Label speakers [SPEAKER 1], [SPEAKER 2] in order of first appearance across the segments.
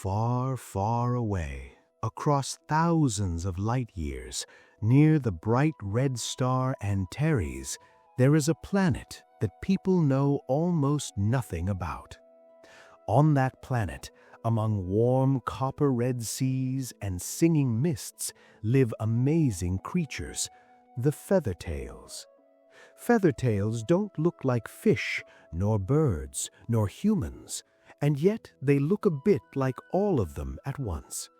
[SPEAKER 1] Far, far away, across thousands of light years, near the bright red star Antares, there is a planet that people know almost nothing about. On that planet, among warm copper-red seas and singing mists, live amazing creatures, the Feathertails. Feathertails don't look like fish, nor birds, nor humans, and yet they look a bit like all of them at once.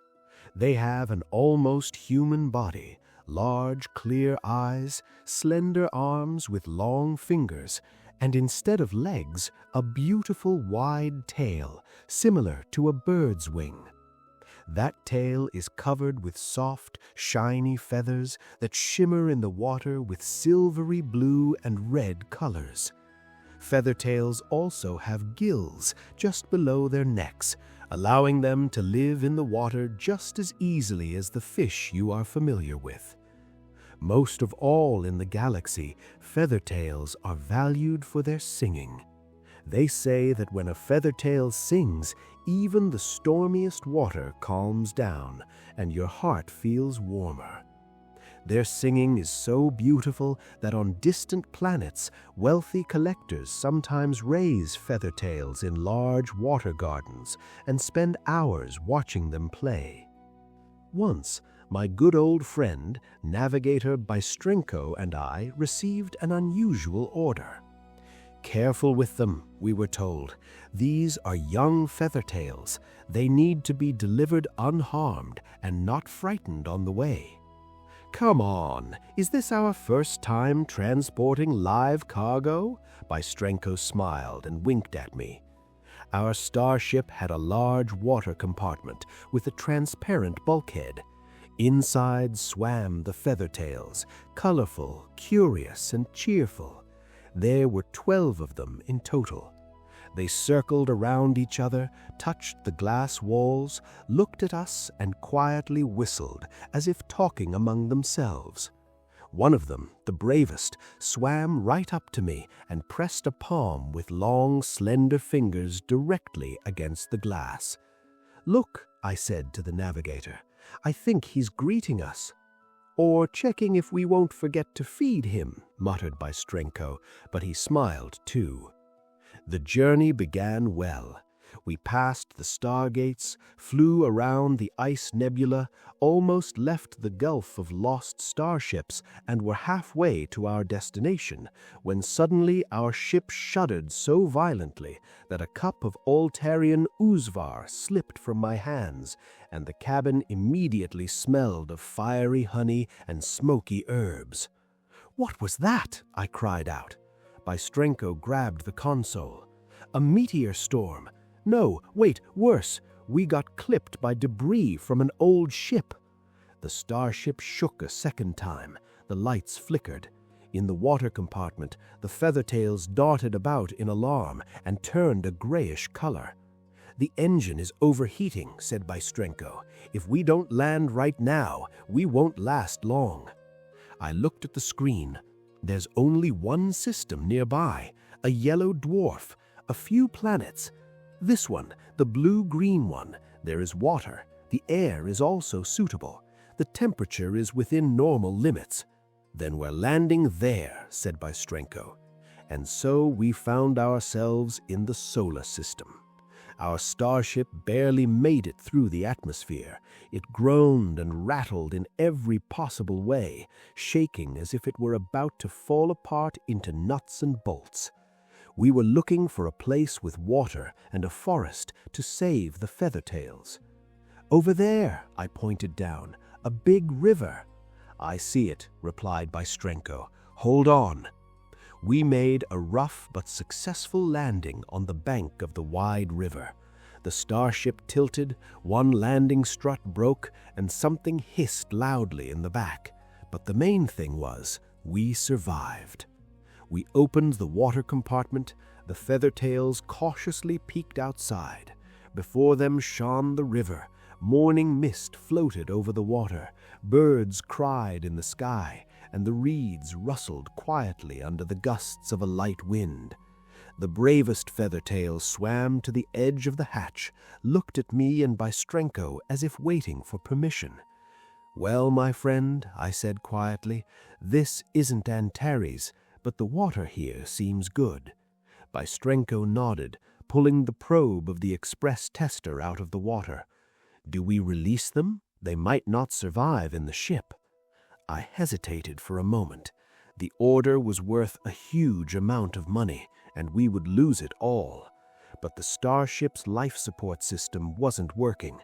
[SPEAKER 1] They have an almost human body, large clear eyes, slender arms with long fingers, and instead of legs, a beautiful wide tail, similar to a bird's wing. That tail is covered with soft, shiny feathers that shimmer in the water with silvery blue and red colors. Feathertails also have gills just below their necks, allowing them to live in the water just as easily as the fish you are familiar with. Most of all in the galaxy, Feathertails are valued for their singing. They say that when a Feathertail sings, even the stormiest water calms down and your heart feels warmer. Their singing is so beautiful that on distant planets, wealthy collectors sometimes raise Feathertails in large water gardens and spend hours watching them play. Once, my good old friend, Navigator Bystrenko, and I received an unusual order. Careful with them, we were told. These are young Feathertails. They need to be delivered unharmed and not frightened on the way. Come on, is this our first time transporting live cargo? Bystrenko smiled and winked at me. Our starship had a large water compartment with a transparent bulkhead. Inside swam the Feathertails, colorful, curious, and cheerful. There were 12 of them in total. They circled around each other, touched the glass walls, looked at us, and quietly whistled, as if talking among themselves. One of them, the bravest, swam right up to me and pressed a palm with long, slender fingers directly against the glass. "Look," I said to the navigator, "I think he's greeting us." "Or checking if we won't forget to feed him," muttered Bystrenko, but he smiled too. The journey began well. We passed the stargates, flew around the ice nebula, almost left the Gulf of Lost Starships, and were halfway to our destination, when suddenly our ship shuddered so violently that a cup of Altarian oozvar slipped from my hands, and the cabin immediately smelled of fiery honey and smoky herbs. "What was that?" I cried out. Bystrenko grabbed the console. "A meteor storm. No, wait, worse. We got clipped by debris from an old ship." The starship shook a second time. The lights flickered. In the water compartment, the Feathertails darted about in alarm and turned a grayish color. "The engine is overheating," said Bystrenko. "If we don't land right now, we won't last long." I looked at the screen. There's only one system nearby, a yellow dwarf, a few planets. This one, the blue-green one, there is water. The air is also suitable. The temperature is within normal limits. "Then we're landing there," said Bystrenko. And so we found ourselves in the solar system. Our starship barely made it through the atmosphere. It groaned and rattled in every possible way, shaking as if it were about to fall apart into nuts and bolts. We were looking for a place with water and a forest to save the Feathertails. "Over there," I pointed down, "a big river." "I see it," replied Bystrenko. "Hold on." We made a rough but successful landing on the bank of the wide river. The starship tilted, one landing strut broke, and something hissed loudly in the back. But the main thing was, we survived. We opened the water compartment. The Feathertails cautiously peeked outside. Before them shone the river. Morning mist floated over the water. Birds cried in the sky, and the reeds rustled quietly under the gusts of a light wind. The bravest Feathertail swam to the edge of the hatch, looked at me and Bystrenko as if waiting for permission. "Well, my friend," I said quietly, "this isn't Antares, but the water here seems good." Bystrenko nodded, pulling the probe of the express tester out of the water. "Do we release them? They might not survive in the ship." I hesitated for a moment. The order was worth a huge amount of money, and we would lose it all. But the starship's life support system wasn't working.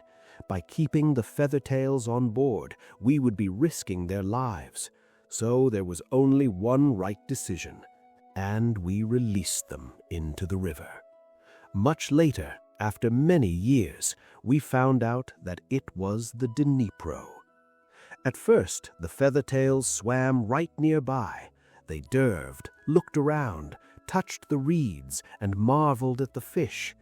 [SPEAKER 1] By keeping the Feathertails on board, we would be risking their lives. So there was only one right decision, and we released them into the river. Much later, after many years, we found out that it was the Dnipro. At first, the Feathertails swam right nearby. They derved, looked around, touched the reeds, and marveled at the fish.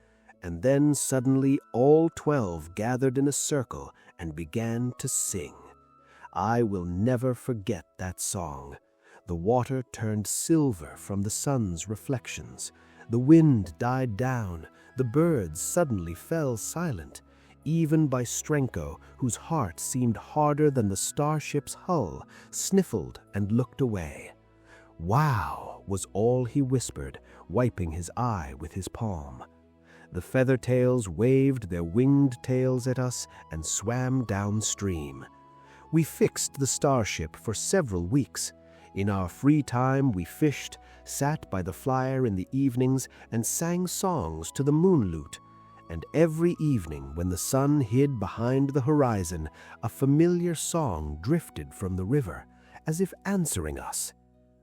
[SPEAKER 1] And then suddenly all 12 gathered in a circle and began to sing. I will never forget that song. The water turned silver from the sun's reflections. The wind died down. The birds suddenly fell silent. Even Bystrenko, whose heart seemed harder than the starship's hull, sniffled and looked away. "Wow," was all he whispered, wiping his eye with his palm. The Feathertails waved their winged tails at us and swam downstream. We fixed the starship for several weeks. In our free time we fished, sat by the flyer in the evenings, and sang songs to the moonlute. And every evening when the sun hid behind the horizon, a familiar song drifted from the river, as if answering us.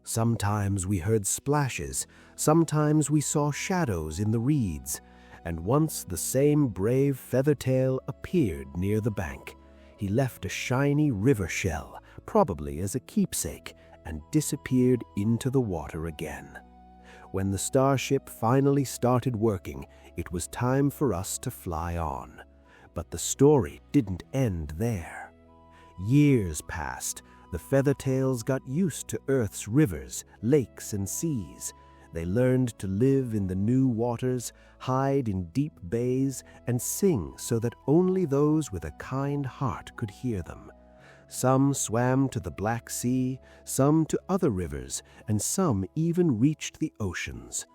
[SPEAKER 1] Sometimes we heard splashes, sometimes we saw shadows in the reeds, and once the same brave Feathertail appeared near the bank. He left a shiny river shell, probably as a keepsake, and disappeared into the water again. When the starship finally started working, it was time for us to fly on. But the story didn't end there. Years passed. The Feathertails got used to Earth's rivers, lakes, and seas. They learned to live in the new waters, hide in deep bays, and sing so that only those with a kind heart could hear them. Some swam to the Black Sea, some to other rivers, and some even reached the oceans.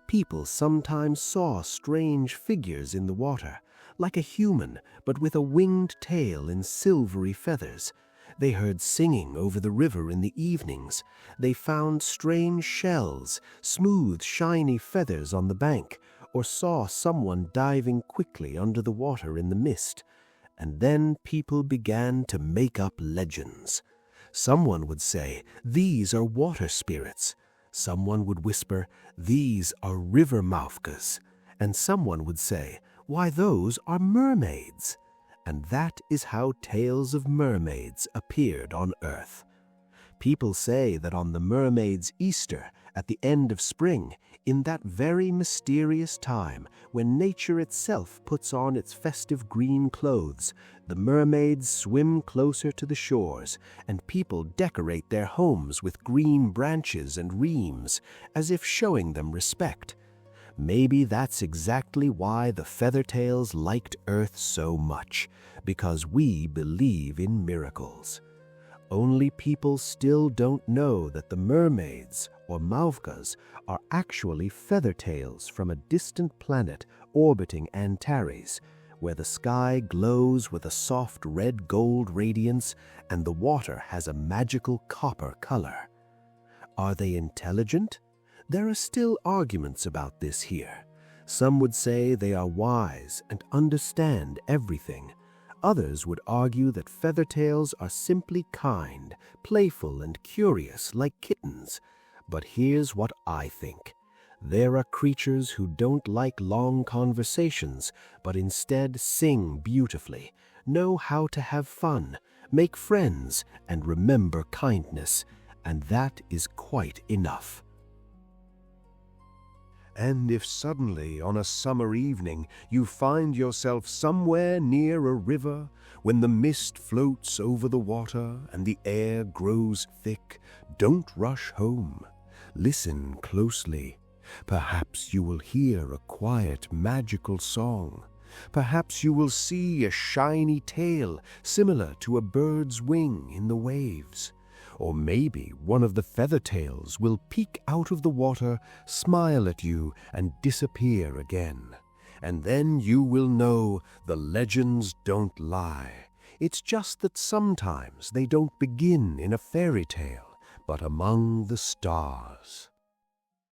[SPEAKER 1] People sometimes saw strange figures in the water, like a human, but with a winged tail and silvery feathers. They heard singing over the river in the evenings. They found strange shells, smooth, shiny feathers on the bank, or saw someone diving quickly under the water in the mist. And then people began to make up legends. Someone would say, "These are water spirits." Someone would whisper, "These are river mafkas." And someone would say, "Why, those are mermaids." And that is how tales of mermaids appeared on Earth. People say that on the Mermaids' Easter, at the end of spring, in that very mysterious time when nature itself puts on its festive green clothes, the mermaids swim closer to the shores, and people decorate their homes with green branches and reams, as if showing them respect. Maybe that's exactly why the Feathertails liked Earth so much, because we believe in miracles. Only people still don't know that the mermaids, or mavkas, are actually Feathertails from a distant planet orbiting Antares, where the sky glows with a soft red-gold radiance and the water has a magical copper color. Are they intelligent? There are still arguments about this here. Some would say they are wise and understand everything. Others would argue that Feathertails are simply kind, playful, and curious like kittens. But here's what I think. There are creatures who don't like long conversations, but instead sing beautifully, know how to have fun, make friends, and remember kindness. And that is quite enough. And if suddenly on a summer evening you find yourself somewhere near a river, when the mist floats over the water and the air grows thick, don't rush home. Listen closely. Perhaps you will hear a quiet, magical song. Perhaps you will see a shiny tail similar to a bird's wing in the waves. Or maybe one of the Feathertails will peek out of the water, smile at you, and disappear again. And then you will know the legends don't lie. It's just that sometimes they don't begin in a fairy tale, but among the stars.